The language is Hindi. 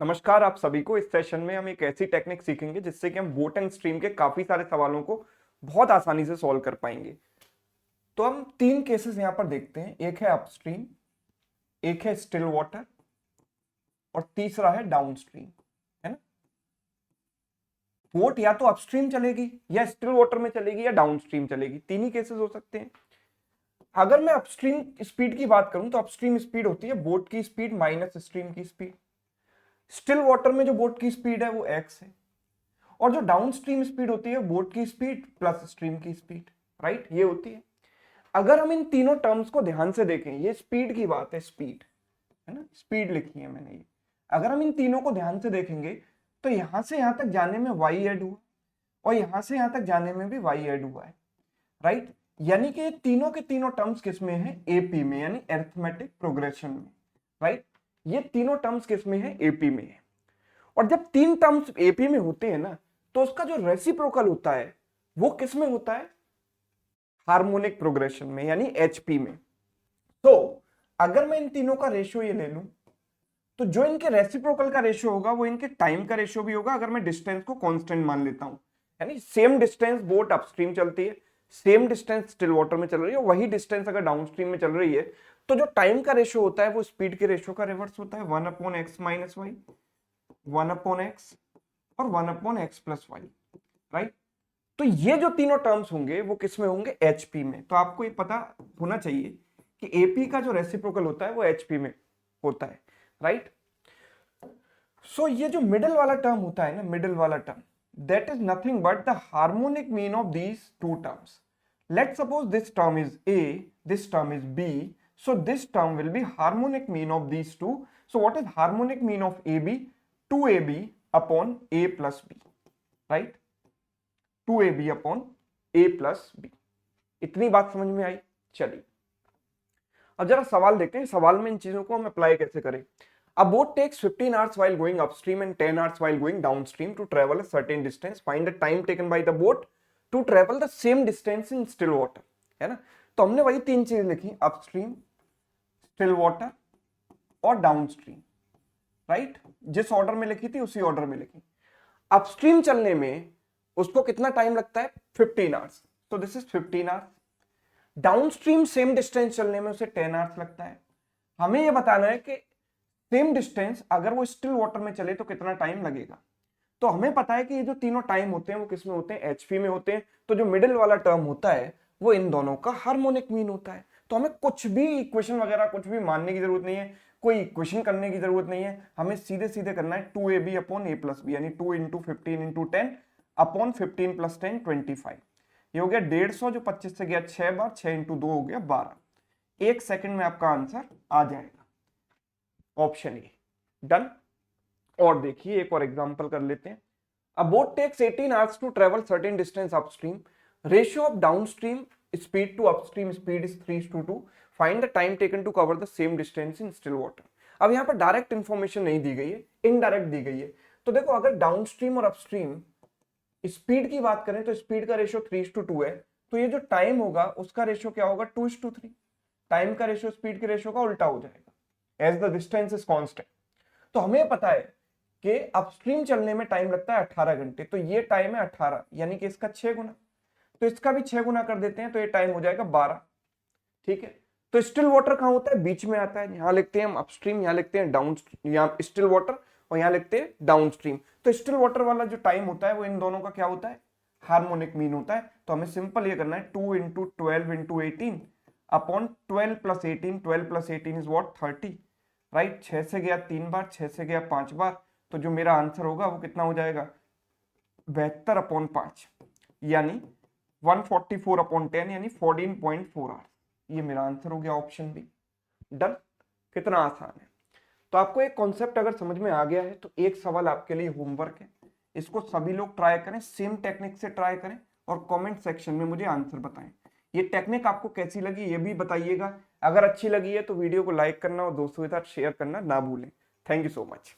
नमस्कार आप सभी को। इस सेशन में हम एक ऐसी टेक्निक सीखेंगे जिससे कि हम बोट एंड स्ट्रीम के काफी सारे सवालों को बहुत आसानी से सॉल्व कर पाएंगे। तो हम तीन केसेस यहां पर देखते हैं, एक है अपस्ट्रीम, एक है स्टिल वाटर और तीसरा है डाउनस्ट्रीम, है ना। बोट या तो अपस्ट्रीम चलेगी या स्टिल वाटर में चलेगी या डाउनस्ट्रीम चलेगी, तीन ही केसेस हो सकते हैं। अगर मैं अपस्ट्रीम स्पीड की बात करूं तो अपस्ट्रीम स्पीड होती है बोट की स्पीड माइनस स्ट्रीम की स्पीड। स्टिल वाटर में जो बोट की स्पीड है वो x है, और जो डाउनस्ट्रीम स्पीड होती है बोट की स्पीड प्लस स्ट्रीम की स्पीड, राइट, ये होती है। अगर हम इन तीनों टर्म्स को ध्यान से देखें, ये स्पीड की बात है, स्पीड है ना, स्पीड लिखी है मैंने ये। अगर हम इन तीनों को ध्यान से देखेंगे तो यहां से यहां तक जाने में y ऐड हुआ और यहां से यहां तक जाने में भी y ऐड हुआ है, राइट। यानी कि ये तीनों के तीनों टर्म्स किसमें है, एपी में, यानी अरिथमेटिक प्रोग्रेशन में, राइट। ये तीनों टर्म्स किसमें है, एपी में है। और जब तीन टर्म्स एपी में होते हैं ना, तो उसका जो रेसिप्रोकल होता है वो किस में होता है, हार्मोनिक प्रोग्रेशन में, यानी एचपी में। तो अगर मैं इन तीनों का रेशियो ये ले लूं तो जो इनके रेसिप्रोकल का रेशियो होगा वो इनके टाइम का रेशियो भी होगा, अगर मैं डिस्टेंस को कांस्टेंट मान लेता हूं। यानी सेम डिस्टेंस बोट अपस्ट्रीम चलती है, सेम डिस्टेंस स्टिल वाटर में चल रही है, वही डिस्टेंस अगर डाउनस्ट्रीम में चल रही है तो जो टाइम का रेशियो होता है वो स्पीड के रेशियो का रिवर्स होता है, 1/x माइनस वाई, 1/x और 1/x प्लस वाई, राइट। तो ये जो तीनों टर्म्स होंगे वो किस में होंगे, एचपी में। तो आपको ये पता होना चाहिए कि एपी का जो रेसिप्रोकल होता है वो एचपी में होता है, राइट। सो ये जो मिडिल वाला टर्म होता है ना, मिडिल वाला term, that is nothing but the harmonic mean of these two terms. Let suppose this term is A, this term is B, so this term will be harmonic mean of these two. So what is harmonic mean of AB? 2AB upon A plus B, right? 2AB upon A plus B. इतनी बात समझ में आई। चलिए अब जरा सवाल देखते हैं, सवाल में इन चीजों को हम अप्लाई कैसे करें। A boat takes 15 hours while going upstream and 10 hours while going downstream to travel a certain distance. Find the time taken by the boat to travel the same distance in still water, है ना। तो हमने वही तीन चीजें लिखी, अपस्ट्रीम, स्टिल वाटर और डाउनस्ट्रीम, राइट। जिस ऑर्डर में लिखी थी उसी ऑर्डर में लिखी। अपस्ट्रीम चलने में उसको कितना टाइम लगता है, 15 आवर्स, तो this is 15 hours. Downstream same distance चलने में उसे 10 आवर्स लगता है। हमें यह बताना है कि सेम डिस्टेंस अगर वो स्टिल वाटर में चले तो कितना टाइम लगेगा। तो हमें पता है कि ये जो तीनों टाइम होते हैं वो किस में होते हैं, एचपी में होते हैं। तो जो मिडिल वाला टर्म होता है वो इन दोनों का हार्मोनिक मीन होता है। तो हमें कुछ भी इक्वेशन वगैरह कुछ भी मानने की जरूरत नहीं है, कोई इक्वेशन करने की जरूरत नहीं है, हमें सीधे सीधे करना है 2ab upon a plus B, यानी 2 इंटू 15 इंटू 10 अपॉन 15 प्लस 10 25। ये हो गया 150, जो 25 से गया 6 बार, 6 इंटू 2 हो गया 12। एक सेकंड में आपका आंसर आ जाएगा, ऑप्शन ए, डन। और देखिए एक और एग्जांपल कर लेते हैं। A boat takes 18 hours to travel certain distance upstream. Ratio of downstream speed to upstream speed is 3:2. Find the time taken to cover the same distance in still water. अब यहाँ पर डायरेक्ट इंफॉर्मेशन नहीं दी गई है, इनडायरेक्ट दी गई है। तो देखो अगर डाउनस्ट्रीम और अपस्ट्रीम स्पीड की बात करें तो स्पीड का रेशियो 3:2 है, तो ये जो टाइम होगा उसका रेशियो क्या होगा, 2:3। टाइम का रेशियो स्पीड के रेशियो का उल्टा हो जाएगा, as the distance is constant. तो हमें पता है कि अपस्ट्रीम चलने में टाइम लगता है 18 घंटे, तो ये टाइम है 18, यानी कि इसका 6 गुना, तो इसका भी 6 गुना कर देते हैं तो ये टाइम हो जाएगा 12, ठीक है। तो स्टिल वाटर कहां होता है, बीच में आता है, यहां लिखते हैं हम अपस्ट्रीम, यहां लिखते हैं डाउन, यहां स्टिल वाटर और यहां लिखते हैं डाउनस्ट्रीम। तो स्टिल वाटर वाला जो टाइम होता है वो इन दोनों का क्या होता है, हार्मोनिक मीन होता है। तो हमें सिंपल ये करना है 2 into 12 into 18 upon 12 plus 18, 12 plus 18 is what 30, right. 6 से गया 3 बार, 6 से गया 5 बार, तो जो मेरा आंसर होगा वो कितना हो जाएगा, 72 अपॉन 5, यानी 144 अपॉन 10, यानी 14.4 आवर्स। ये मेरा आंसर हो गया, ऑप्शन बी, डन। कितना आसान है। तो आपको एक कॉन्सेप्ट अगर समझ में आ गया है तो एक सवाल आपके लिए होमवर्क है, इसको सभी लोग ट्राई करें, सेम टेक्निक से ट्राई करें और कमेंट सेक्शन में मुझे आंसर बताएं। ये टेक्निक आपको कैसी लगी ये भी बताइएगा। अगर अच्छी लगी है तो वीडियो को लाइक करना और दोस्तों के साथ शेयर करना ना भूलें। Thank you so much.